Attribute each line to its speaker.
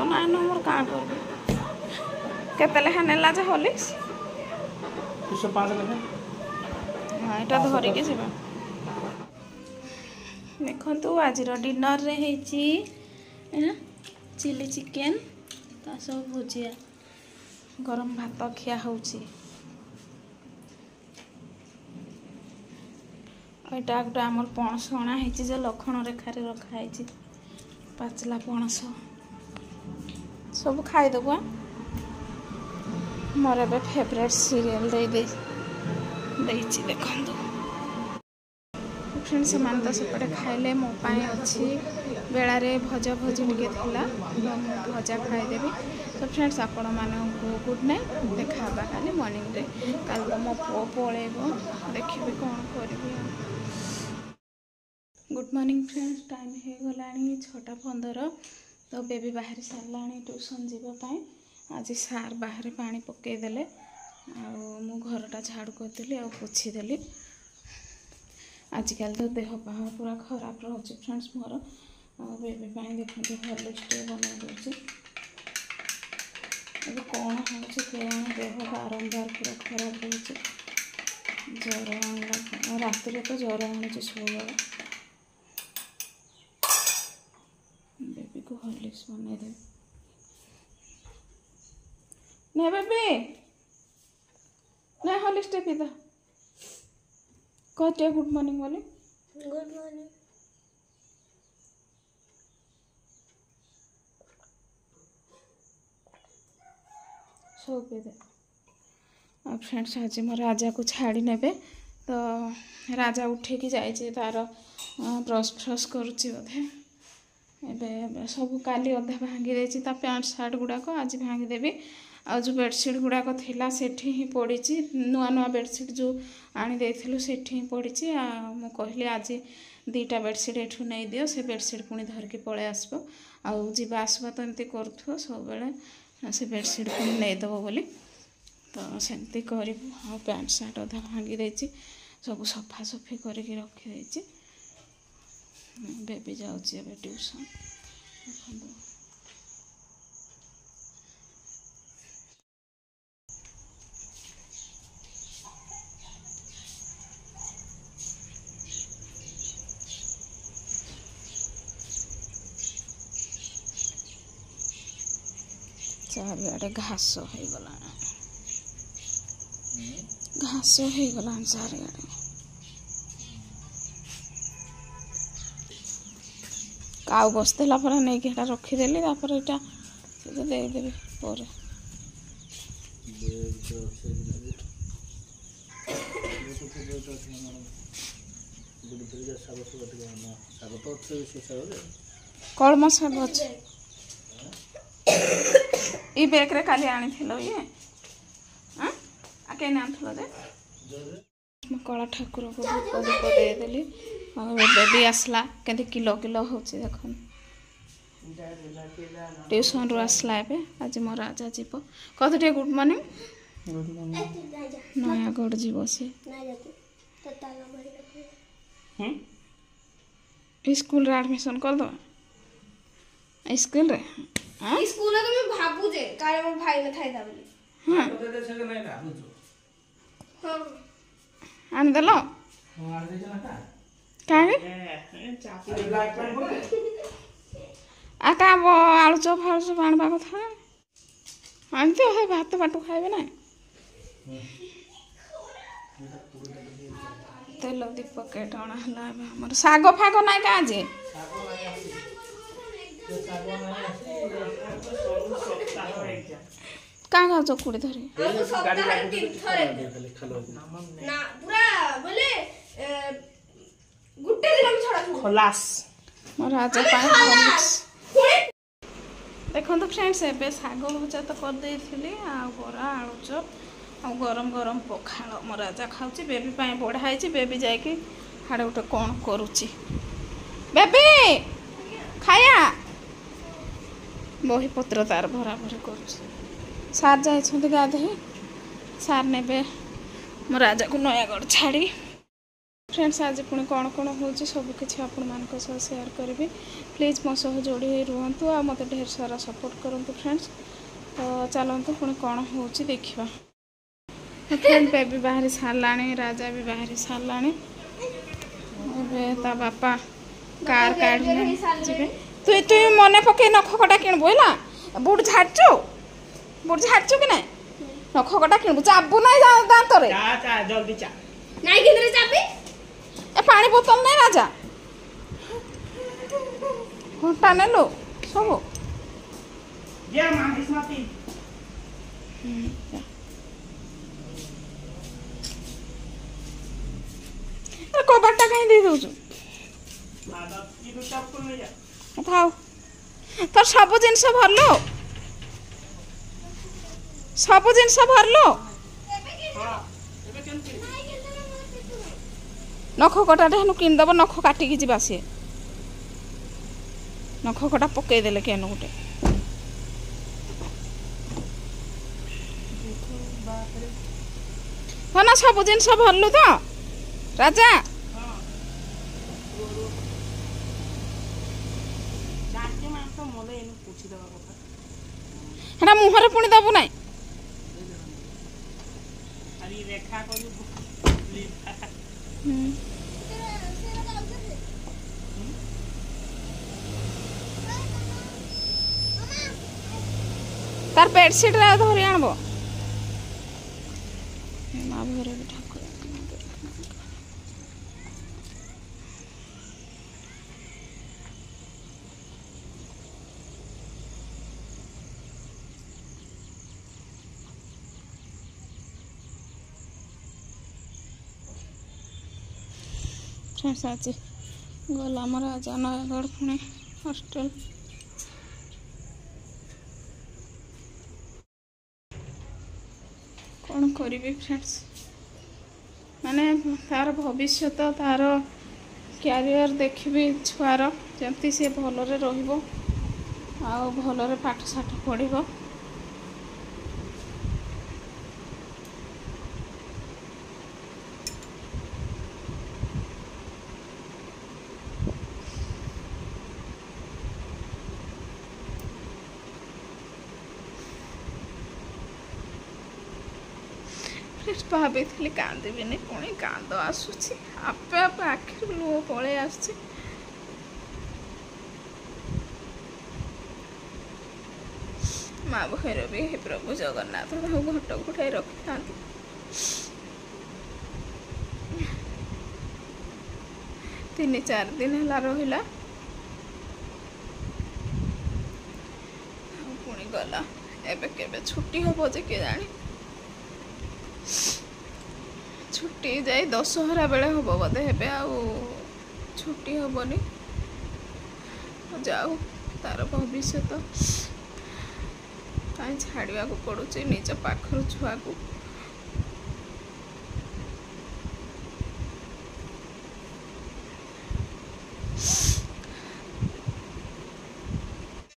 Speaker 1: ना मोर कहाँ कर केते लेखा नेला जे हॉर्लिक्स
Speaker 2: 205 लेखा
Speaker 1: हाँ एटा धरिके जीवा देखु आज डिनर रे हेची चिली चिकेन ता सब भुजिया गरम भात खिया होची एटा गोटे आमर पणस अणा होती जो लक्षण रेखार रखाई पाचला पणस सब खाईदेबु मोर ए फेवरेट सीरियल देखु फ्रेंड्स से तो सेपटे खाइले मोपाई अच्छी बेलारे भजा भजी टे भजा खाईदेवी तो फ्रेंड्स आपण मानू गुड नाइट देखा खाली मॉर्निंग रे कल तो मो पो पलैब देखी कौन करी गुड मॉर्निंग फ्रेंड्स टाइम हो गला 6:15 तो बेबी बाहर सारा ट्यूशन जीवाई आज सार बाहर पानी पकईदे मु घरटा झाड़ू करदेली आ पोछीदेली आजिकल तो देह पाह पूरा खराब रोचे फ्रेंड्स मोर बेबी देखते हॉर्लिक्स बना दूसरी अब कौन हो देह बारंबार पूरा खराब रोचे ज्वर रात तो ज्वर आने सब बेबी को हॉर्लिक्स बना दे नहीं बेबी नहीं हॉर्लिक्स टे पीदा कहते गुड मॉर्निंग बोले
Speaker 3: गुड मॉर्निंग
Speaker 1: सब पी दे और फ्रेंड्स आज मो राजा को छाड़ी नेबे तो राजा उठे की जाइए तार ब्रश फ्रश करुच्ची बोधे एबे सब काली अधा भांगी देछि ता पैंट शर्ट गुड़ाक आज भांगीदेवी आ जो बेडसीट गुड़ाक थिला सेठी ही पड़ी नुआ नुआ बेडसीट जो आनी देथिलु सेठी ही पड़ी मु कहली आज 2टा बेडसीट एठू नहीं दियो से बेडसीट पुणी धरकी पळे आसबो आ जीवा आसबा तो एमती करथुओ सब बेले से बेडसीट पुणी नहीं देबो बोली तो सेमती करिबु आ पैंट शर्ट अधा भांगी देछि सब सफा सफी करके रखी देछि बेबी जाउछि एबे ट्यूशन चारिआडे घास हो गला चारिआडे काउ बसदेला नहीं कि रखीदेली यहाँ देदेवी पर कलम शाग अच्छे ई बैग रे काली आनी थिलो ये आ के नाम थिलो दे कला ठाकुर को धूप दे देली बेबी आसला केंति किलो किलो होची देखन ट्यूशन रो आसला एबे आज मो राजा जीवो कथटे गुड मॉर्निंग नयागढ़ जीवो से स्कूल रे एडमिशन कर दो स्कूल रे
Speaker 3: स्कूल तो मैं भाबू जे काले मो भाई ने थाई दा बोली
Speaker 1: हां
Speaker 2: तो दे से नहीं भाबू
Speaker 3: हां
Speaker 1: आन देलो
Speaker 2: हां आन दे ना का
Speaker 1: काहे आ का आलू चप फालू चप आनबा कथा आनते हो भात बाटू खाइबे ना तेल दीपक केटा हला हमर सागो फागो ना का जे कहाँ खाओ चकुड़ी धरे
Speaker 3: ना पूरा बोले गुट्टे दिन हम छोड़ा
Speaker 1: खलास मोर राजा पाए हॉर्लिक्स देखो तो फ्रेंड्स एबे साग भजा तो कर देथिली आ बरा आलू चप आ गरम गरम पखाल मोर राजा खाउची बेबी पाए बढ़ाई छी बेबी जाय कि हाडे उठे कोन करूची बेबी खाया बही पत्र तार भरा भरी करूची सार जाए गाधे सार ने मो राजा को नयागढ़ छाड़ी फ्रेंड्स आज पुणी कौन कौन हो सबकि आपण मान सेयार करी प्लीज मो सह जोड़ी रुहतु आ मत ढेर सारा सपोर्ट करूँ फ्रेंड्स। तो चलतु पुणी कौन हो देखा। फ्रेंड बेबी बाहरी सारा राजा भी बाहरी सारा ता बापा कार काढ़े तु तु मन पकई नखकटा किणबू है बुट झाड़चु कि ना नखकटा किणबू चाबू ना दांत
Speaker 2: जल्दी चा
Speaker 3: नहीं किधर चाबी
Speaker 1: ए पानी बोतल नहीं राजा घंटा ने लो सब
Speaker 2: ये मां स्माती
Speaker 1: कबाटा कहीं दे दउछु
Speaker 2: दादा की दो चप्पल ले जा
Speaker 1: थाओ तो सब जिनस भरलो सब जिनस भरलो
Speaker 2: हां एबे केन की
Speaker 1: नख कटाटे हेनु किनदब नख काटिकी जीवा सी नख कटा पकई देले केन गोटे ना सब जिनस भरलु तो राजा
Speaker 2: जाके मान तो मोले एनु पूछि देबा କଥା
Speaker 1: हेना मुहरे पुणी दबु नाही
Speaker 2: अरे रेखा को
Speaker 1: तार बेडशीट रा धरी आनबो माँ भरे भी ठाकुर फ्रेंड्स आज गला राजा नयागढ़ पुणे हॉस्टेल कौन करी फ्रेंड्स माने तार भविष्य तार क्यारियर देखी छुआर जमती सी भलरे रहिबो आ भलरे पाठ साठ पढ़िबो भाभी थी कांदीबी पुणी कांद आसूची आपे आपे आखिर लुह पड़े आस माँ भैरवी हे प्रभु जगन्नाथ घट घुटाई रखी था 3-4 दिन है रहा पुणी गला एबे केबे छुट्टी हम जे के जानी छुट्टी जाए दशहरा बेले हम बोधे हे छुट्टी हेनी जाऊ तार भविष्य तो कहीं छाड़ा पड़ुची निज पाखर छुआ को